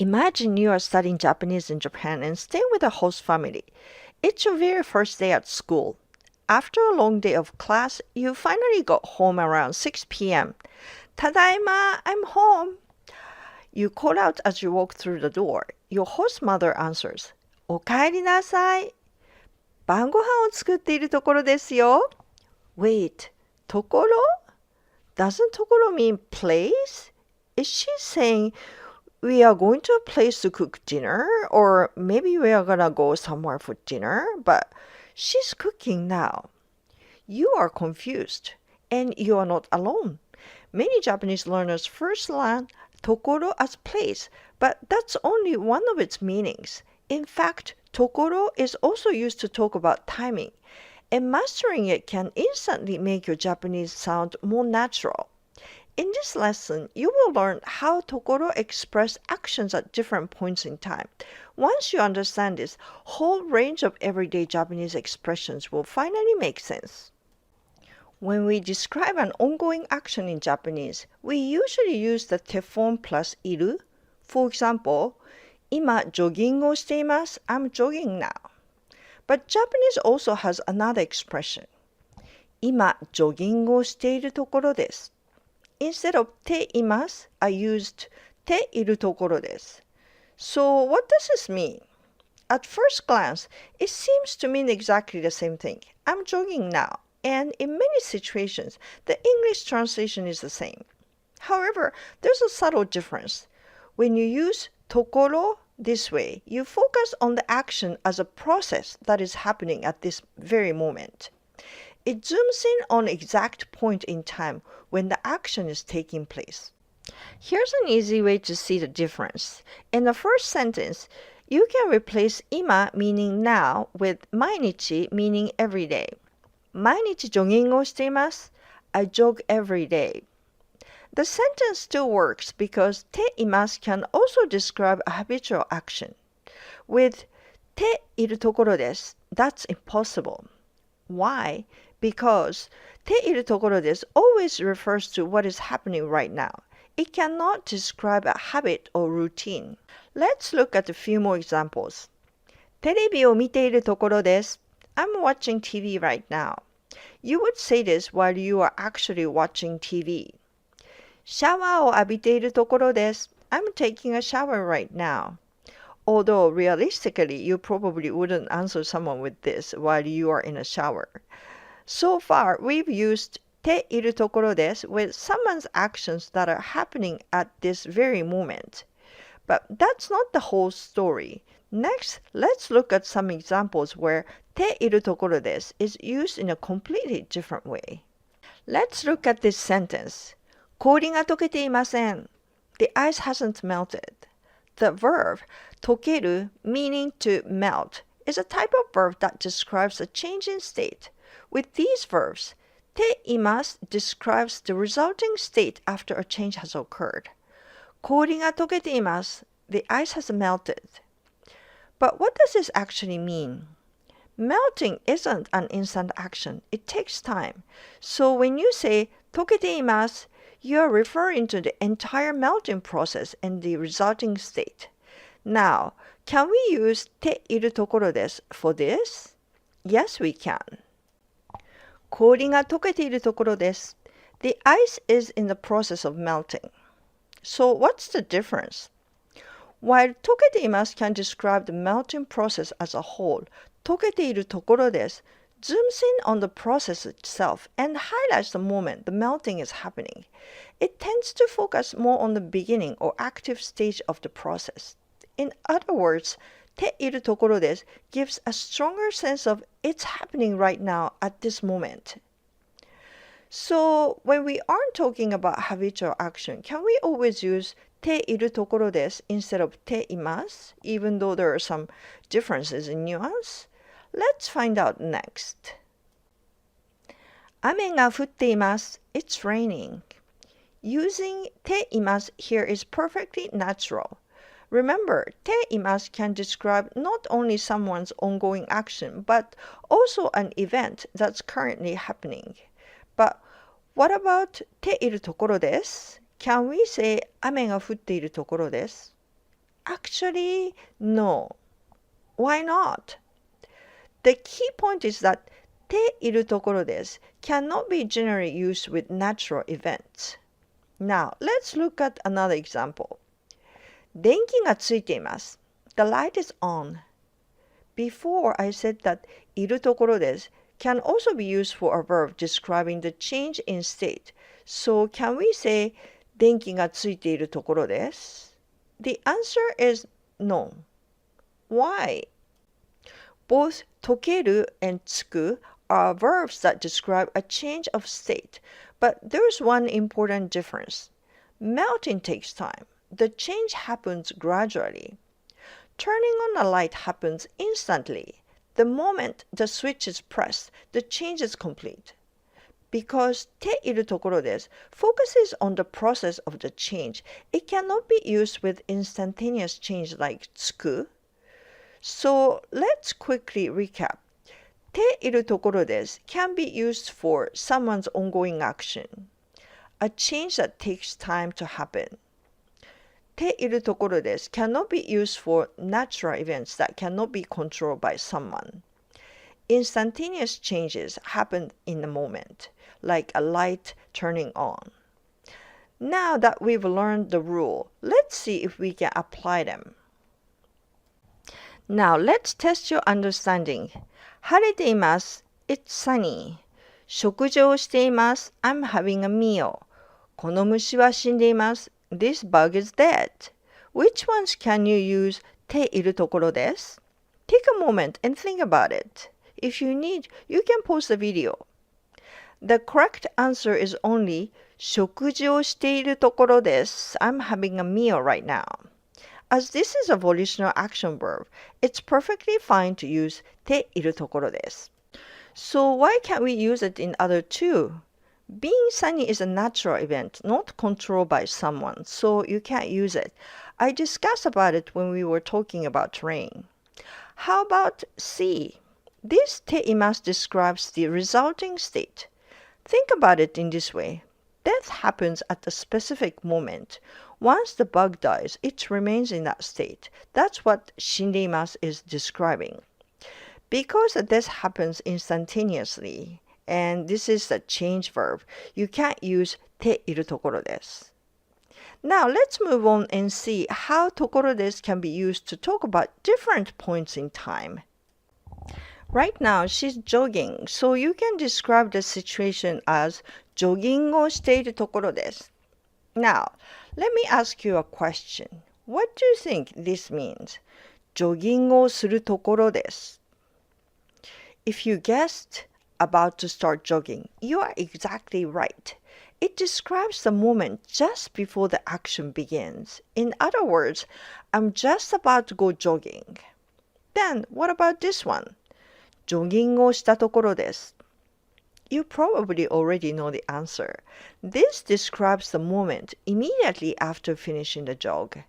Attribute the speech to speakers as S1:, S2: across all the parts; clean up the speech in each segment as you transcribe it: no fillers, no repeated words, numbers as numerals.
S1: Imagine you are studying Japanese in Japan and staying with a host family. It's your very first day at school. After a long day of class, you finally got home around 6 p.m. Tadaima, I'm home. You call out as you walk through the door. Your host mother answers, おかえりなさい。晩ご飯を作っているところですよ。Wait, ところ? Doesn't ところ mean place? Is she saying we are going to a place to cook dinner, or maybe we are gonna go somewhere for dinner, but she's cooking now. You are confused, and you are not alone. Many Japanese learners first learn ところ as place, but that's only one of its meanings. In fact, ところ is also used to talk about timing, and mastering it can instantly make your Japanese sound more natural. In this lesson, you will learn how ところ express actions at different points in time. Once you understand this, whole range of everyday Japanese expressions will finally make sense. When we describe an ongoing action in Japanese, we usually use the te form plus いる. For example, 今ジョギングをしています. I'm jogging now. But Japanese also has another expression. 今ジョギングをしているところです. Instead of ています, I used ているところです. So what does this mean? At first glance, it seems to mean exactly the same thing. I'm jogging now, and in many situations, the English translation is the same. However, there's a subtle difference. When you use ところ this way, you focus on the action as a process that is happening at this very moment. It zooms in on an exact point in time when the action is taking place. Here's an easy way to see the difference. In the first sentence, you can replace 今 meaning now with 毎日 meaning every day. 毎日ジョギングをしています. I jog every day. The sentence still works because ています can also describe a habitual action. With ているところです, that's impossible. Why? Because ているところです always refers to what is happening right now. It cannot describe a habit or routine. Let's look at a few more examples. テレビを見ているところです. I'm watching TV right now. You would say this while you are actually watching TV. シャワーを浴びているところです. I'm taking a shower right now. Although realistically, you probably wouldn't answer someone with this while you are in a shower. So far, we've used ているところです with someone's actions that are happening at this very moment. But that's not the whole story. Next, let's look at some examples where ているところです is used in a completely different way. Let's look at this sentence. 氷が溶けていません. The ice hasn't melted. The verb 溶ける meaning to melt is a type of verb that describes a change in state. With these verbs, ています describes the resulting state after a change has occurred. 氷が溶けています. The ice has melted. But what does this actually mean? Melting isn't an instant action. It takes time. So when you say 溶けています, you are referring to the entire melting process and the resulting state. Now, can we use ているところです for this? Yes, we can. 氷が溶けているところです. The ice is in the process of melting. So what's the difference? While 溶けています can describe the melting process as a whole, 溶けているところです zooms in on the process itself and highlights the moment the melting is happening. It tends to focus more on the beginning or active stage of the process. In other words, ているところです gives a stronger sense of it's happening right now at this moment. So, when we aren't talking about habitual action, can we always use ているところです instead of ています, even though there are some differences in nuance? Let's find out next. 雨が降っています. It's raining. Using ています here is perfectly natural. Remember, ています can describe not only someone's ongoing action, but also an event that's currently happening. But what about ているところです? Can we say 雨が降っているところです? Actually, no. Why not? The key point is that ているところです cannot be generally used with natural events. Now, let's look at another example. 電気がついています。The light is on. Before I said that いるところです can also be used for a verb describing the change in state. So can we say 電気がついているところです? The answer is no. Why? Both 溶ける and つく are verbs that describe a change of state, but there's one important difference. Melting takes time. The change happens gradually. Turning on a light happens instantly. The moment the switch is pressed, the change is complete. Because ているところです focuses on the process of the change, it cannot be used with instantaneous change like つく. So let's quickly recap. ているところです can be used for someone's ongoing action, a change that takes time to happen. ているところです cannot be used for natural events that cannot be controlled by someone. Instantaneous changes happen in a moment, like a light turning on. Now that we've learned the rule, let's see if we can apply them. Now let's test your understanding. 晴れています。It's sunny. 食事をしています。I'm having a meal. この虫は死んでいます。This bug is dead. Which ones can you use ているところです? Take a moment and think about it. If you need, you can pause the video. The correct answer is only 食事をしているところです。I'm having a meal right now. As this is a volitional action verb, it's perfectly fine to use ているところです。So why can't we use it in other two? Being sunny is a natural event, not controlled by someone, so you can't use it. I discussed about it when we were talking about rain. How about C? This ています describes the resulting state. Think about it in this way. Death happens at a specific moment. Once the bug dies, it remains in that state. That's what 死んでいます is describing. Because the death happens instantaneously, and this is a change verb, you can't use ているところです. Now let's move on and see how ところです can be used to talk about different points in time. Right now, she's jogging, so you can describe the situation as ジョギングをしているところです. Now, let me ask you a question. What do you think this means? ジョギングをするところです. If you guessed about to start jogging, you are exactly right. It describes the moment just before the action begins. In other words, I'm just about to go jogging. Then, what about this one? ジョギングをしたところです. You probably already know the answer. This describes the moment immediately after finishing the jog.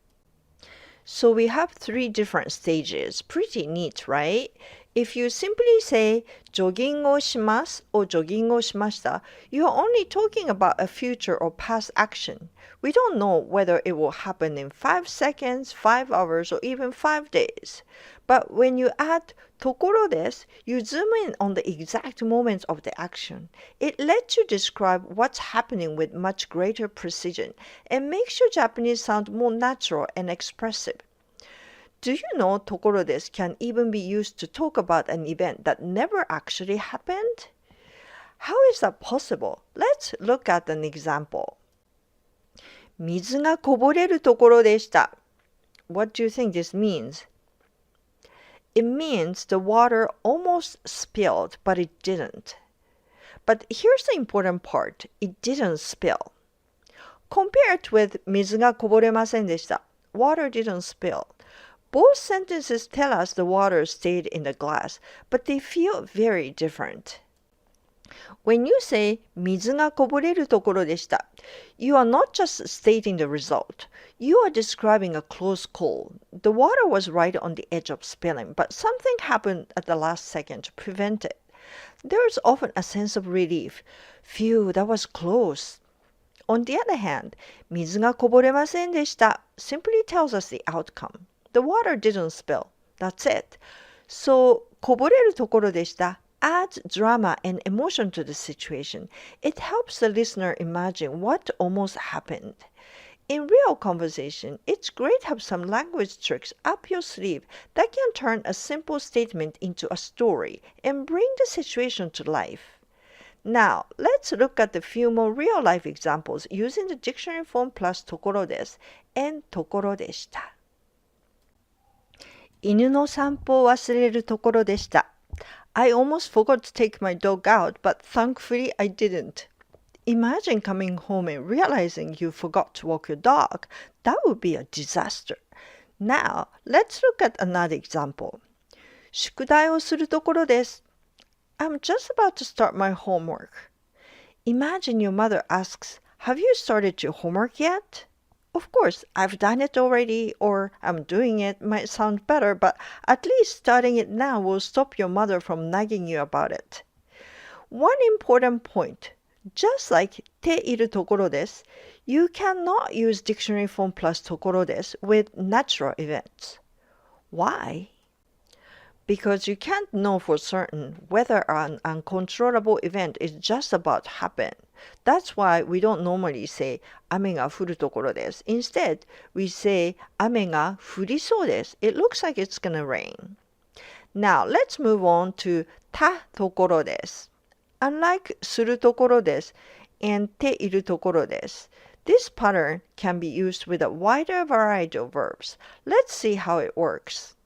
S1: So we have 3 different stages. Pretty neat, right? If you simply say ジョギングをします or ジョギングをしました, you are only talking about a future or past action. We don't know whether it will happen in 5 seconds, 5 hours, or even 5 days. But when you add ところです, you zoom in on the exact moment of the action. It lets you describe what's happening with much greater precision and makes your Japanese sound more natural and expressive. Do you know ところです can even be used to talk about an event that never actually happened? How is that possible? Let's look at an example. 水がこぼれるところでした. What do you think this means? It means the water almost spilled, but it didn't. But here's the important part. It didn't spill. Compared with 水がこぼれませんでした. Water didn't spill. Both sentences tell us the water stayed in the glass, but they feel very different. When you say 水がこぼれるところでした, you are not just stating the result. You are describing a close call. The water was right on the edge of spilling, but something happened at the last second to prevent it. There is often a sense of relief. Phew, that was close. On the other hand, 水がこぼれませんでした simply tells us the outcome. The water didn't spill. That's it. So, こぼれるところでした adds drama and emotion to the situation. It helps the listener imagine what almost happened. In real conversation, it's great to have some language tricks up your sleeve that can turn a simple statement into a story and bring the situation to life. Now, let's look at a few more real-life examples using the dictionary form plus ところです and ところでした。犬の散歩を忘れるところでした。I almost forgot to take my dog out, but thankfully I didn't. Imagine coming home and realizing you forgot to walk your dog. That would be a disaster. Now, let's look at another example. 宿題をするところです。I'm just about to start my homework. Imagine your mother asks, Have you started your homework yet? Of course, I've done it already, or I'm doing it might sound better, but at least starting it now will stop your mother from nagging you about it. One important point, just like ているところです, you cannot use dictionary form plus ところです with natural events. Why? Because you can't know for certain whether an uncontrollable event is just about to happen. That's why we don't normally say 雨が降るところです. Instead, we say 雨が降りそうです. It looks like it's gonna rain. Now, let's move on to たところです. Unlike するところです and ているところです, this pattern can be used with a wider variety of verbs. Let's see how it works.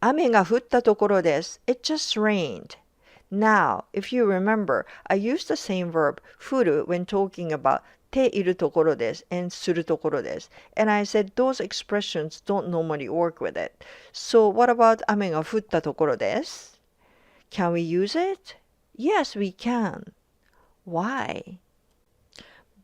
S1: 雨が降ったところです. It just rained. Now, if you remember, I used the same verb 降る when talking about ているところです and するところです. And I said those expressions don't normally work with it. So what about 雨が降ったところです? Can we use it? Yes, we can. Why?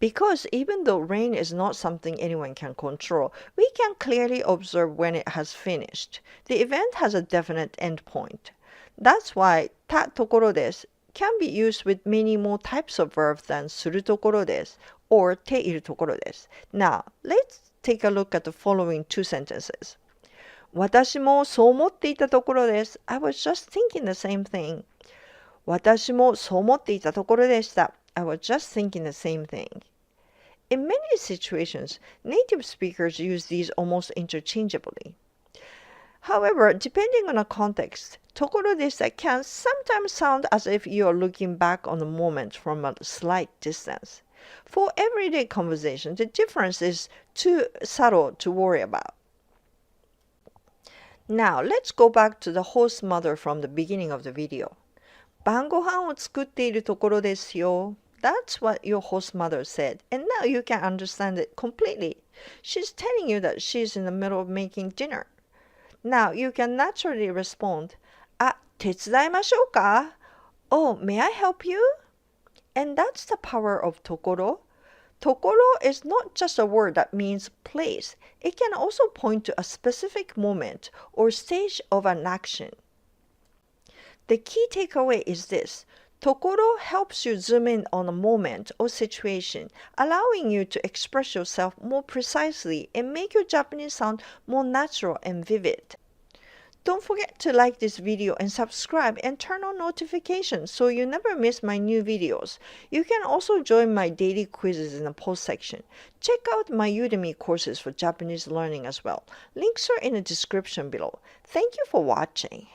S1: Because even though rain is not something anyone can control, we can clearly observe when it has finished. The event has a definite end point. That's why たところです can be used with many more types of verbs than するところです or ているところです. Now, let's take a look at the following two sentences. 私もそう思っていたところです. I was just thinking the same thing. 私もそう思っていたところでした. I was just thinking the same thing. In many situations, native speakers use these almost interchangeably. However, depending on the context, ところでした can sometimes sound as if you are looking back on the moment from a slight distance. For everyday conversation, the difference is too subtle to worry about. Now, let's go back to the host mother from the beginning of the video. 晩ご飯を作っているところですよ. That's what your host mother said, and now you can understand it completely. She's telling you that she's in the middle of making dinner. Now you can naturally respond, あ、手伝いましょうか? Oh, may I help you? And that's the power of ところ. ところ is not just a word that means place. It can also point to a specific moment or stage of an action. The key takeaway is this. ところ helps you zoom in on a moment or situation, allowing you to express yourself more precisely and make your Japanese sound more natural and vivid. Don't forget to like this video and subscribe and turn on notifications so you never miss my new videos. You can also join my daily quizzes in the post section. Check out my Udemy courses for Japanese learning as well. Links are in the description below. Thank you for watching.